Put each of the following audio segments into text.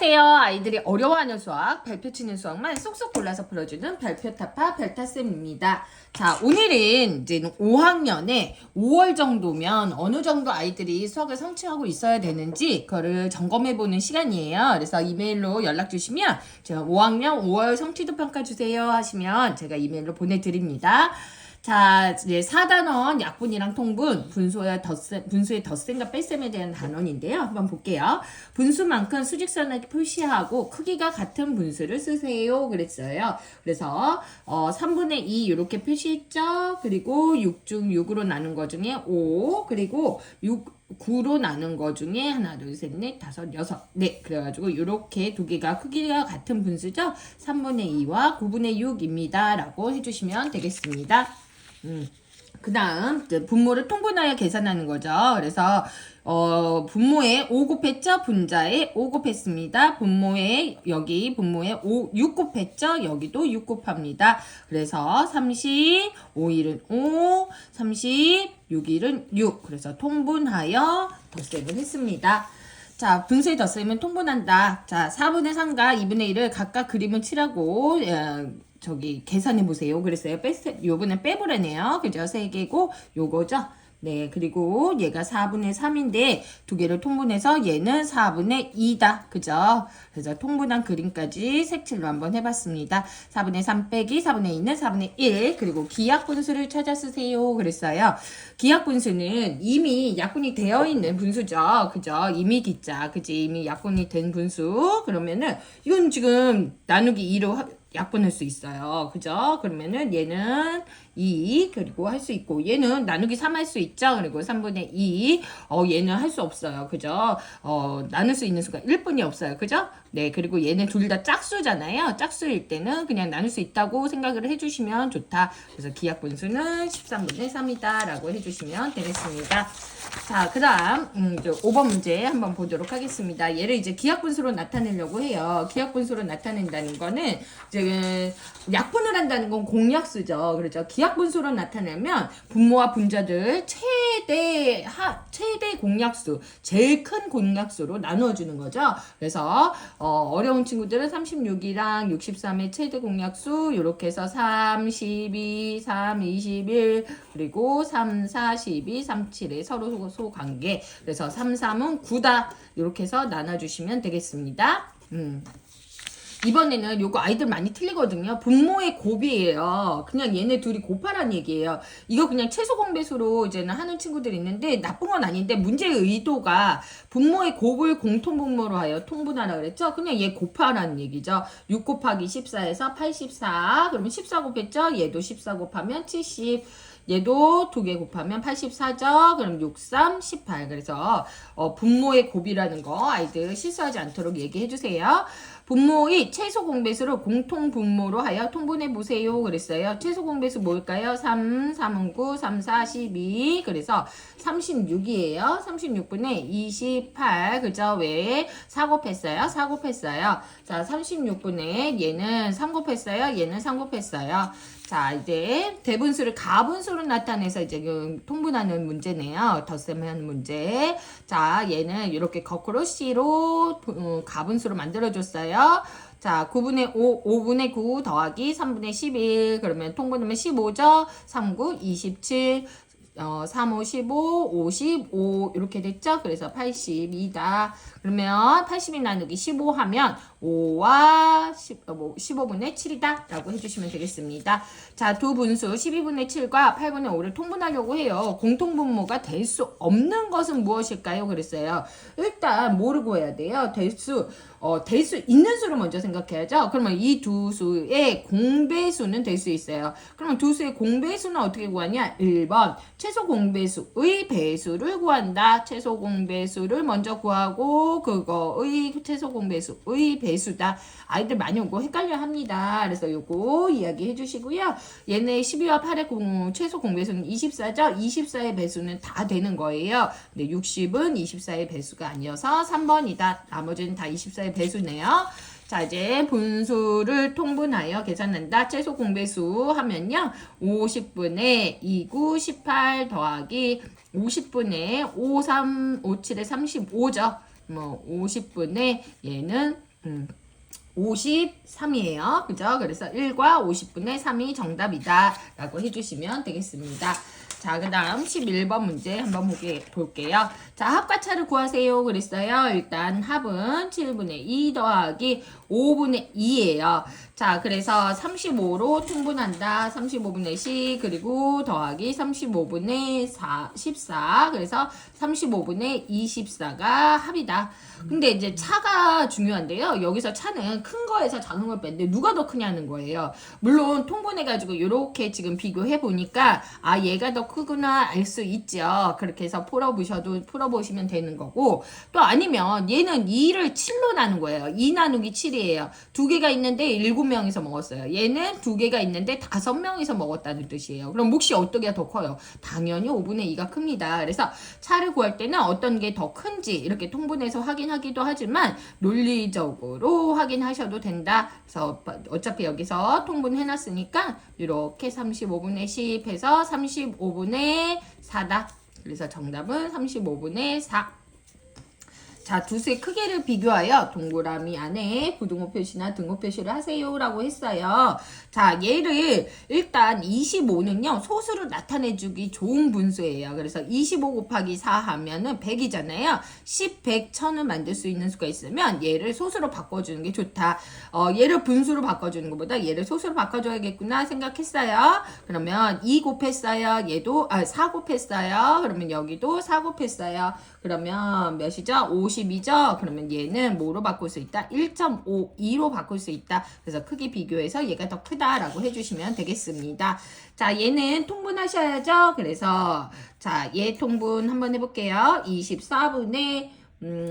안녕하세요. 아이들이 어려워하는 수학, 발표 치는 수학만 쏙쏙 골라서 풀어주는 발표타파 별타쌤입니다. 자, 오늘은 이제 5학년에 5월 정도면 어느 정도 아이들이 수학을 성취하고 있어야 되는지 그거를 점검해보는 시간이에요. 그래서 이메일로 연락 주시면 제가 5학년 5월 성취도 평가 주세요 하시면 제가 이메일로 보내드립니다. 자, 이제 4단원 약분이랑 통분, 분수의 덧셈과 뺄셈에 대한 단원인데요. 한번 볼게요. 분수만큼 수직선을 표시하고 크기가 같은 분수를 쓰세요. 그랬어요. 그래서 3분의 2 이렇게 표시했죠. 그리고 6 중 6으로 나눈 거 중에 5, 그리고 9로 나눈 거 중에 하나, 둘, 셋, 넷, 다섯, 여섯. 네, 그래가지고 이렇게 두 개가 크기가 같은 분수죠. 3분의 2와 9분의 6입니다. 라고 해주시면 되겠습니다. 그 다음 분모를 통분하여 계산하는 거죠. 그래서 분모에 5 곱했죠. 분자에 5 곱했습니다. 분모에 6 곱했죠. 여기도 6 곱합니다. 그래서 30, 5일은 5, 30, 6일은 6. 그래서 통분하여 덧셈을 했습니다. 자, 분수의 덧셈은 통분한다. 자, 4분의 3과 2분의 1을 각각 그림을 칠하고 계산해 보세요. 그랬어요. 요번엔 빼보라네요. 그죠? 3개고 요거죠. 네, 그리고 얘가 4분의 3인데 두 개를 통분해서 얘는 4분의 2다. 그죠? 그래서 통분한 그림까지 색칠로 한번 해봤습니다. 4분의 3 빼기 4분의 2는 4분의 1. 그리고 기약분수를 찾아 쓰세요. 그랬어요. 기약분수는 이미 약분이 되어 있는 분수죠. 그죠? 이미 기자. 그지? 이미 약분이 된 분수. 그러면은 이건 지금 나누기 2로 약분할 수 있어요. 그죠? 그러면은 얘는 2 그리고 할 수 있고 얘는 나누기 3 할 수 있죠. 그리고 3분의 2 얘는 할 수 없어요. 그죠? 나눌 수 있는 수가 1분이 없어요. 그죠? 네, 그리고 얘는 둘 다 짝수잖아요. 짝수일 때는 그냥 나눌 수 있다고 생각을 해주시면 좋다. 그래서 기약분수는 13분의 3이다 라고 해주시면 되겠습니다. 자, 그 다음 5번 문제 한번 보도록 하겠습니다. 얘를 이제 기약분수로 나타내려고 해요. 기약분수로 나타낸다는 거는 이제 약분을 한다는 건 공약수죠. 그렇죠. 기약분수로 나타내면 분모와 분자들 최대 공약수, 제일 큰 공약수로 나누어주는 거죠. 그래서 어려운 친구들은 36이랑 63의 최대 공약수 이렇게 해서 3, 12, 3, 21 그리고 3, 4, 12, 3, 7의 서로 소관계. 그래서 3, 3은 9다. 이렇게 해서 나눠주시면 되겠습니다. 이번에는 요거 아이들 많이 틀리거든요. 분모의 곱이에요. 그냥 얘네 둘이 곱하란 얘기예요. 이거 그냥 최소 공배수로 이제는 하는 친구들이 있는데 나쁜 건 아닌데 문제의 의도가 분모의 곱을 공통분모로 하여 통분하라 그랬죠. 그냥 얘 곱하라는 얘기죠. 6 곱하기 14에서 84. 그러면 14 곱했죠. 얘도 14 곱하면 70. 얘도 2개 곱하면 84죠. 그럼 6, 3, 18. 그래서 분모의 곱이라는 거 아이들 실수하지 않도록 얘기해 주세요. 분모의 최소 공배수를 공통 분모로 하여 통분해 보세요. 그랬어요. 최소 공배수 뭘까요? 3, 3은 9, 3, 4, 12. 그래서 36이에요. 36분의 28. 그죠? 왜? 4 곱했어요? 4 곱했어요. 자, 36분의 얘는 3 곱했어요. 얘는 3 곱했어요. 자, 이제 대분수를 가분수로 나타내서 이제 통분하는 문제네요. 덧셈하는 문제. 자, 얘는 이렇게 거꾸로 C로 가분수로 만들어줬어요. 자, 9분의 5, 5분의 9 더하기 3분의 11. 그러면 통분하면 15죠? 3, 9, 27. 3, 5, 15, 55 이렇게 됐죠? 그래서 82다. 그러면 82 나누기 15 하면 5와 15분의 7이다 라고 해주시면 되겠습니다. 자, 두 분수 12분의 7과 8분의 5를 통분하려고 해요. 공통분모가 될 수 없는 것은 무엇일까요? 그랬어요. 일단 뭐를 구해야 돼요? 될 수 있는 수를 먼저 생각해야죠. 그러면 이 두 수의 공배수는 될 수 있어요. 그러면 두 수의 공배수는 어떻게 구하냐? 1번 최소 공배수의 배수를 구한다. 최소 공배수를 먼저 구하고 그거의 최소 공배수의 배수다. 아이들 많이 오고 헷갈려 합니다. 그래서 요거 이야기해 주시고요. 얘네 12와 8의 최소 공배수는 24죠. 24의 배수는 다 되는 거예요. 근데 60은 24의 배수가 아니어서 3번이다. 나머지는 다 24의 배수네요. 자, 이제 분수를 통분하여 계산한다. 최소 공배수 하면요. 50분의 29, 18 더하기 50분의 5, 3, 5, 7에 35죠. 50분의 얘는 53이에요. 그죠? 그래서 1과 50분의 3이 정답이다 라고 해주시면 되겠습니다. 자, 그 다음 11번 문제 한번 볼게요. 자, 합과 차를 구하세요. 그랬어요. 일단 합은 7분의 2 더하기 5분의 2예요. 자, 그래서 35로 통분한다. 35분의 10 그리고 더하기 35분의 14. 그래서 35분의 24가 합이다. 근데 이제 차가 중요한데요. 여기서 차는 큰 거에서 작은 걸 뺐는데 누가 더 크냐는 거예요. 물론 통분해가지고 이렇게 지금 비교해 보니까 아 얘가 더 크구나 알 수 있죠. 그렇게 해서 풀어보시면 되는 거고, 또 아니면 얘는 2를 7로 나눈 거예요. 2 나누기 7이에요. 두 개가 있는데 7명이서 먹었어요. 얘는 두 개가 있는데 5명이서 먹었다는 뜻이에요. 그럼 몫이 어떻게 더 커요? 당연히 5분의 2가 큽니다. 그래서 차를 구할 때는 어떤 게 더 큰지 이렇게 통분해서 확인하기도 하지만 논리적으로 확인하셔도 된다. 그래서 어차피 여기서 통분해놨으니까 이렇게 35분의 10 해서 35분의 4다. 그래서 정답은 35분의 4. 자, 두수의 크기를 비교하여 동그라미 안에 부등호 표시나 등호 표시를 하세요 라고 했어요. 자, 얘를 일단 25는요 소수로 나타내주기 좋은 분수예요. 그래서 25 곱하기 4 하면은 100이잖아요 10, 100, 1000을 만들 수 있는 수가 있으면 얘를 소수로 바꿔주는 게 좋다. 얘를 분수로 바꿔주는 것보다 얘를 소수로 바꿔줘야겠구나 생각했어요. 그러면 2 곱했어요. 얘도 4 곱했어요. 그러면 여기도 4 곱했어요. 그러면 몇이죠? 50이죠? 그러면 얘는 뭐로 바꿀 수 있다? 1.52로 바꿀 수 있다. 그래서 크기 비교해서 얘가 더 크다라고 해주시면 되겠습니다. 자, 얘는 통분하셔야죠? 그래서 자, 얘 통분 한번 해볼게요. 24분의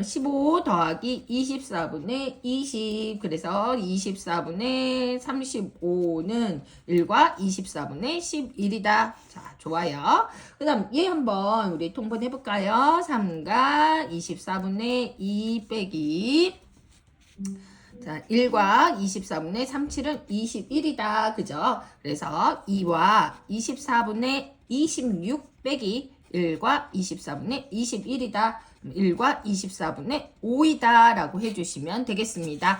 15 더하기 24분의 20. 그래서 24분의 35는 1과 24분의 11이다. 자, 좋아요. 그 다음 얘 한번 우리 통분해볼까요? 3과 24분의 2 빼기 자, 1과 24분의 37은 21이다. 그죠? 그래서 2와 24분의 26 빼기 1과 24분의 21이다. 1과 24분의 5이다 라고 해주시면 되겠습니다.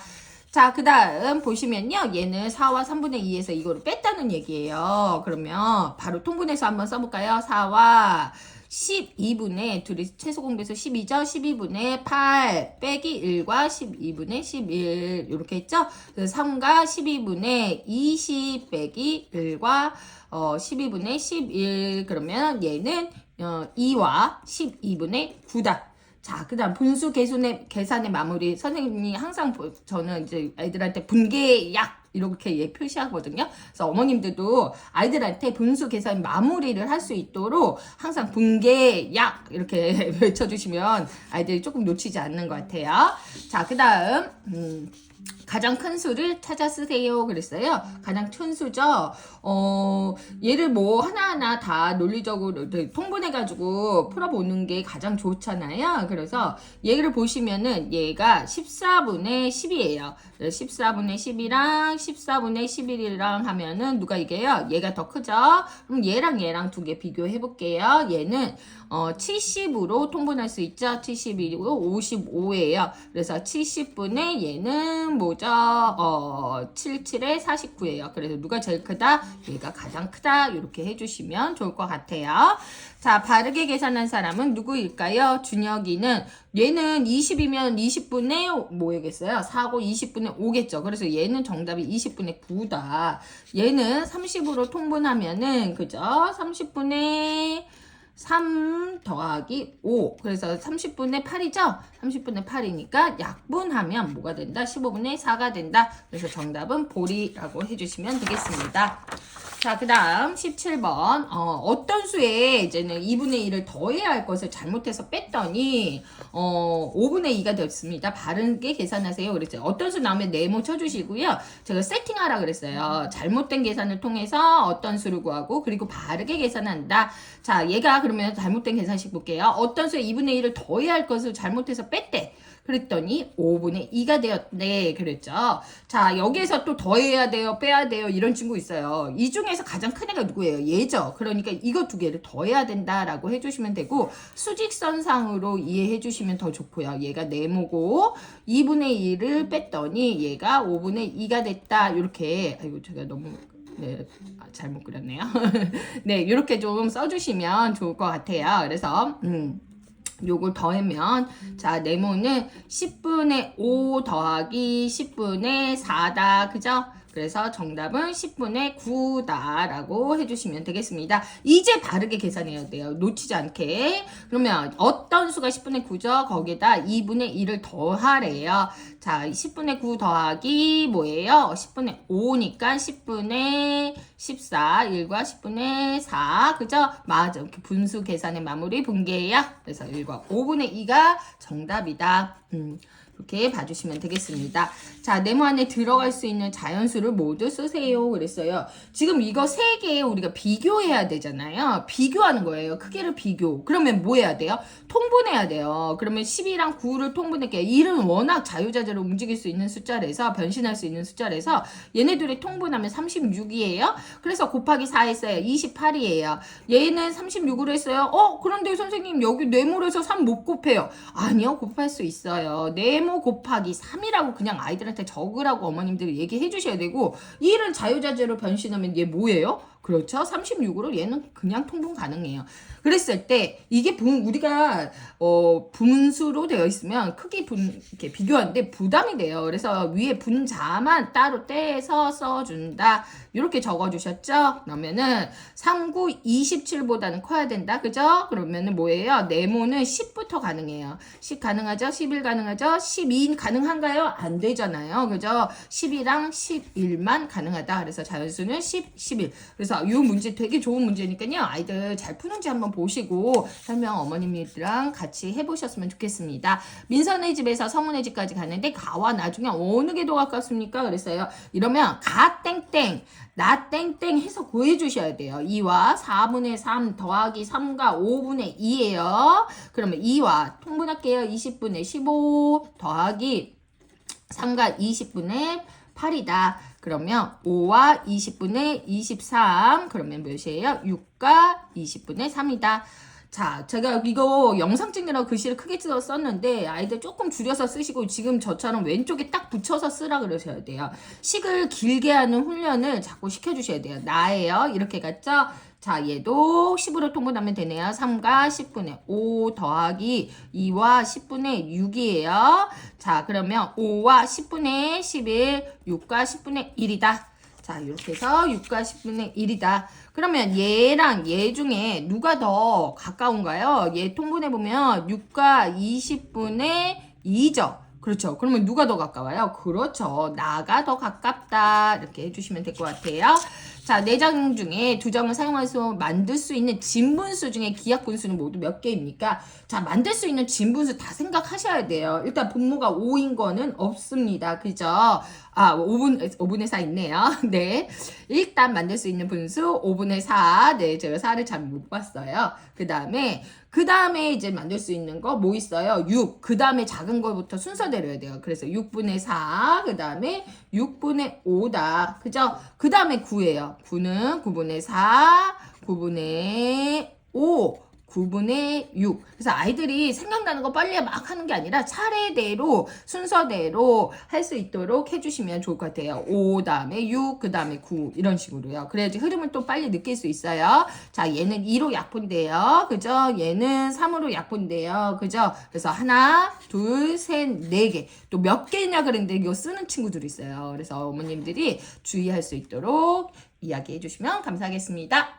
자, 그 다음 보시면요. 얘는 4와 3분의 2에서 이거를 뺐다는 얘기예요. 그러면 바로 통분해서 한번 써볼까요? 4와 12분의 둘이 최소 공배수 12죠? 12분의 8 빼기 1과 12분의 11 이렇게 했죠? 그래서 3과 12분의 20 빼기 1과 12분의 11 그러면 얘는 2와 12분의 9다. 자, 그 다음 분수 계산의 마무리. 선생님이 항상 저는 이제 아이들한테 분계약 이렇게 표시하거든요. 그래서 어머님들도 아이들한테 분수 계산 마무리를 할 수 있도록 항상 분계약 이렇게 외쳐주시면 아이들이 조금 놓치지 않는 것 같아요. 자, 그 다음 가장 큰 수를 찾아 쓰세요 그랬어요. 가장 큰 수죠. 얘를 뭐 하나하나 다 논리적으로 통분해가지고 풀어보는 게 가장 좋잖아요. 그래서 얘를 보시면은 얘가 14분의 10이에요. 14분의 10이랑 14분의 11이랑 하면은 누가 이겨요? 얘가 더 크죠? 그럼 얘랑 두 개 비교해 볼게요. 얘는 70으로 통분할 수 있죠. 70이고 55예요. 그래서 70분의 얘는 뭐죠? 77에 49예요. 그래서 누가 제일 크다? 얘가 가장 크다. 이렇게 해주시면 좋을 것 같아요. 자, 바르게 계산한 사람은 누구일까요? 준혁이는 얘는 20이면 20분의 뭐겠어요? 4고 20분의 5겠죠. 그래서 얘는 정답이 20분의 9다. 얘는 30으로 통분하면은 그죠? 30분의 3 더하기 5. 그래서 30분의 8이죠? 30분의 8이니까 약분하면 뭐가 된다? 15분의 4가 된다. 그래서 정답은 보리라고 해주시면 되겠습니다. 자, 그 다음 17번. 어떤 수에 이제는 2분의 1을 더해야 할 것을 잘못해서 뺐더니 5분의 2가 됐습니다. 바르게 계산하세요. 그랬죠. 어떤 수 나오면 네모 쳐주시고요. 제가 세팅하라 그랬어요. 잘못된 계산을 통해서 어떤 수를 구하고 그리고 바르게 계산한다. 자, 얘가 그러면 잘못된 계산식 볼게요. 어떤 수에 2분의 1을 더해야 할 것을 잘못해서 뺐대. 그랬더니 5분의 2가 되었네. 그랬죠. 자, 여기에서 또 더해야 돼요, 빼야 돼요, 이런 친구 있어요. 이 중에서 가장 큰 애가 누구예요? 얘죠. 그러니까 이거 두 개를 더해야 된다라고 해주시면 되고, 수직선상으로 이해해 주시면 더 좋고요. 얘가 네모고 2분의 1을 뺐더니 얘가 5분의 2가 됐다. 이렇게, 아이고 제가 너무 네, 잘못 그렸네요. 네, 이렇게 좀 써주시면 좋을 것 같아요. 그래서 요걸 더하면 자, 네모는 10분의 5 더하기 10분의 4다. 그죠? 그래서 정답은 10분의 9다 라고 해주시면 되겠습니다. 이제 바르게 계산해야 돼요. 놓치지 않게. 그러면 어떤 수가 10분의 9죠? 거기에다 2분의 1을 더하래요. 자, 10분의 9 더하기 뭐예요? 10분의 5니까 10분의 14, 1과 10분의 4. 그죠? 맞아. 이렇게 분수 계산의 마무리 분계예요. 그래서 1과 5분의 2가 정답이다. 이렇게 봐주시면 되겠습니다. 자, 네모 안에 들어갈 수 있는 자연수를 모두 쓰세요. 그랬어요. 지금 이거 세 개 우리가 비교해야 되잖아요. 비교하는 거예요. 크기를 비교. 그러면 뭐 해야 돼요? 통분해야 돼요. 그러면 10이랑 9를 통분할게요. 1은 워낙 자유자재로 움직일 수 있는 숫자라서, 변신할 수 있는 숫자라서 얘네들이 통분하면 36이에요. 그래서 곱하기 4 했어요. 28이에요. 얘는 36으로 했어요. 그런데 선생님 여기 네모로 해서 3 못 곱해요. 아니요. 곱할 수 있어요. 네모 곱하기 3이라고 그냥 아이들한테 적으라고 어머님들이 얘기해 주셔야 되고, 1은 자유자재로 변신하면 얘 뭐예요? 그렇죠. 36으로 얘는 그냥 통분 가능해요. 그랬을 때 이게 우리가 분수로 되어 있으면 크기 이렇게 비교하는데 부담이 돼요. 그래서 위에 분자만 따로 떼서 써준다. 이렇게 적어주셨죠? 그러면은 39, 27보다는 커야 된다. 그죠? 그러면은 뭐예요? 네모는 10부터 가능해요. 10 가능하죠? 11 가능하죠? 12 가능한가요? 안 되잖아요. 그죠? 10이랑 11만 가능하다. 그래서 자연수는 10, 11. 그래서 이 문제 되게 좋은 문제니까요. 아이들 잘 푸는지 한번 보시고 설명 어머님이랑 같이 해보셨으면 좋겠습니다. 민선의 집에서 성훈의 집까지 가는데 가와 나중에 어느 게 더 가깝습니까? 그랬어요. 이러면 가 땡땡 나 땡땡 해서 구해주셔야 돼요. 2와 4분의 3 더하기 3과 5분의 2예요. 그러면 2와 통분할게요. 20분의 15 더하기 3과 20분의 8이다. 그러면 5와 20분의 23 그러면 몇이에요? 6과 20분의 3이다. 자, 제가 이거 영상 찍느라고 글씨를 크게 썼는데 아이들 조금 줄여서 쓰시고 지금 저처럼 왼쪽에 딱 붙여서 쓰라 그러셔야 돼요. 식을 길게 하는 훈련을 자꾸 시켜주셔야 돼요. 나예요. 이렇게 갔죠? 자, 얘도 10으로 통분하면 되네요. 3과 10분의 5 더하기 2와 10분의 6이에요. 자, 그러면 5와 10분의 11, 6과 10분의 1이다. 자, 이렇게 해서 6과 10분의 1이다. 그러면 얘랑 얘 중에 누가 더 가까운가요? 얘 통분해보면 6과 20분의 2죠. 그렇죠. 그러면 누가 더 가까워요? 그렇죠. 나가 더 가깝다. 이렇게 해주시면 될 것 같아요. 자, 4장 중에 2장을 사용해서 만들 수 있는 진분수 중에 기하분수는 모두 몇 개입니까? 자, 만들 수 있는 진분수 다 생각하셔야 돼요. 일단 분모가 5인 거는 없습니다. 그죠? 5분의 4 있네요. 네. 일단 만들 수 있는 분수 5분의 4. 네, 제가 4를 잘 못 봤어요. 그 다음에 이제 만들 수 있는 거 뭐 있어요? 6. 그 다음에 작은 거부터 순서대로 해야 돼요. 그래서 6분의 4. 그 다음에 6분의 5다. 그죠? 그 다음에 9예요. 9는 9분의 4, 9분의 5. 9분의 6. 그래서 아이들이 생각나는 거 빨리 막 하는 게 아니라 차례대로 순서대로 할 수 있도록 해주시면 좋을 것 같아요. 5 다음에 6, 그 다음에 9 이런 식으로요. 그래야지 흐름을 또 빨리 느낄 수 있어요. 자, 얘는 2로 약분돼요. 그죠? 얘는 3으로 약분돼요. 그죠? 그래서 하나, 둘, 셋, 네 개. 또 몇 개냐 그랬는데 이거 쓰는 친구들이 있어요. 그래서 어머님들이 주의할 수 있도록 이야기해 주시면 감사하겠습니다.